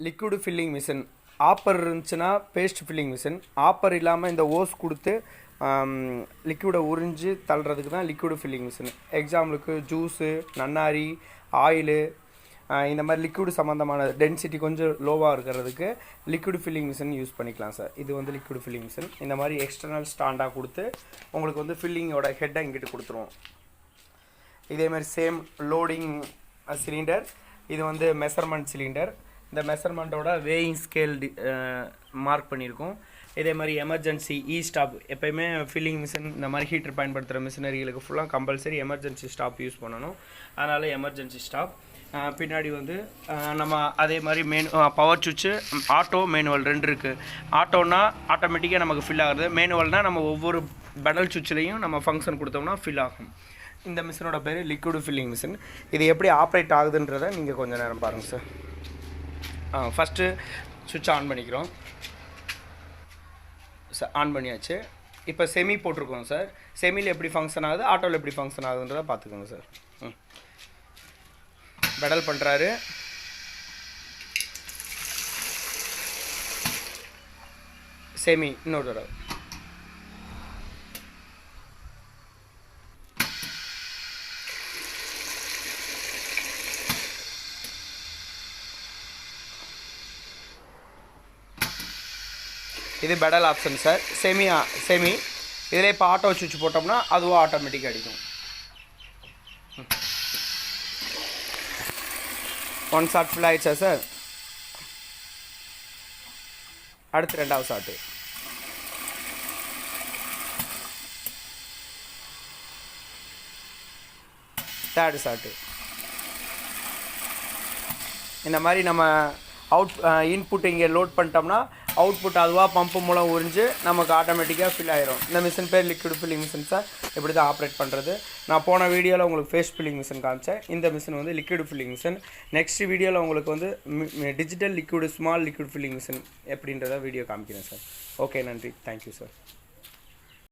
liquid filling machine offer இருந்துச்சுன்னா paste filling machine, offer இல்லாமல் இந்த ஓஸ் கொடுத்து லிக்விடை உறிஞ்சி தள்ளுறதுக்கு தான் லிக்விட் ஃபில்லிங் மிஷின். எக்ஸாம்பிளுக்கு ஜூஸு, நன்னாரி, ஆயிலு, இந்த மாதிரி லிக்விட் சம்மந்தமான டென்சிட்டி கொஞ்சம் லோவாக இருக்கிறதுக்கு லிக்விட் ஃபில்லிங் மிஷின் யூஸ் பண்ணிக்கலாம் சார். இது வந்து லிக்விட் ஃபில்லிங் மிஷின். இந்த மாதிரி எக்ஸ்டர்னல் ஸ்டாண்டாக கொடுத்து உங்களுக்கு வந்து ஃபில்லிங்கோட ஹெட்டை இங்கிட்டு கொடுத்துருவோம். இதேமாதிரி சேம் லோடிங் சிலிண்டர், இது வந்து மெஷர்மெண்ட் சிலிண்டர். இந்த மெஷர்மெண்ட்டோட வேயிங் ஸ்கேல் மார்க் பண்ணியிருக்கோம். இதே மாதிரி எமர்ஜென்சி ஸ்டாப், எப்போயுமே ஃபில்லிங் மிஷின் இந்த மாதிரி ஹீட்டர் பயன்படுத்துகிற மிஷினரிகளுக்கு ஃபுல்லாக கம்பல்சரி எமர்ஜென்சி ஸ்டாப் யூஸ் பண்ணணும். அதனால் எமர்ஜென்சி ஸ்டாப். பின்னாடி வந்து நம்ம அதே மாதிரி பவர் சுவிட்சு, ஆட்டோ, மேனுவல் 2 இருக்குது. ஆட்டோனா ஆட்டோமேட்டிக்காக நமக்கு ஃபில் ஆகுது, மேனுவல்னால் நம்ம ஒவ்வொரு பெடல் சுவிட்ச்லேயும் நம்ம ஃபங்க்ஷன் கொடுத்தோம்னா ஃபில் ஆகும். இந்த மிஷினோட பேர் லிக்விட் ஃபில்லிங் மிஷின். இது எப்படி ஆப்ரேட் ஆகுதுன்றதை நீங்கள் கொஞ்சம் நேரம் பாருங்கள் சார். ஃபஸ்ட்டு சுவிட்ச் ஆன் பண்ணிக்கிறோம் சார். ஆன் பண்ணியாச்சு. இப்போ செமி போட்டிருக்கோம் சார். செமியில் எப்படி ஃபங்க்ஷன் ஆகுது, ஆட்டோவில் எப்படி ஃபங்க்ஷன் ஆகுதுன்றதை பார்த்துக்கோங்க சார். பெடல் பண்ணுறாரு. செமி இன்னொரு தடவை. இது பெடல் ஆப்ஷன் சார். செமி இதில் இப்போ ஆட்டோ சுவிட்ச் போட்டோம்னா அதுவும் ஆட்டோமேட்டிக்காக அடிக்கும். 1 ஷாட் ஃபுல் ஆகிடுச்சா சார்? அடுத்து 2வது ஷாட்டு. Third shot. இந்த மாதிரி நம்ம இன்புட் இங்கே லோட் பண்ணிட்டோம்னா அவுட்புட் அதுவாக பம்பு மூலம் உறிஞ்சு நமக்கு ஆட்டோமேட்டிக்காக ஃபில் ஆகிரும். இந்த மிஷின் பேர் லிக்விட் ஃபில்லிங் மிஷின் சார். இப்படி தான் ஆப்ரேட் பண்ணுறது. நான் போன வீடியோவில் உங்களுக்கு ஃபேஸ் ஃபில்லிங் மிஷின் காமிச்சேன். இந்த மிஷின் வந்து லிக்விட் ஃபில்லிங் மிஷின். நெக்ஸ்ட் வீடியோவில் உங்களுக்கு வந்து digital liquid small liquid filling machine எப்படின்றத வீடியோ காமிக்கிறேன் சார். ஓகே, நன்றி, தேங்க்யூ சார்.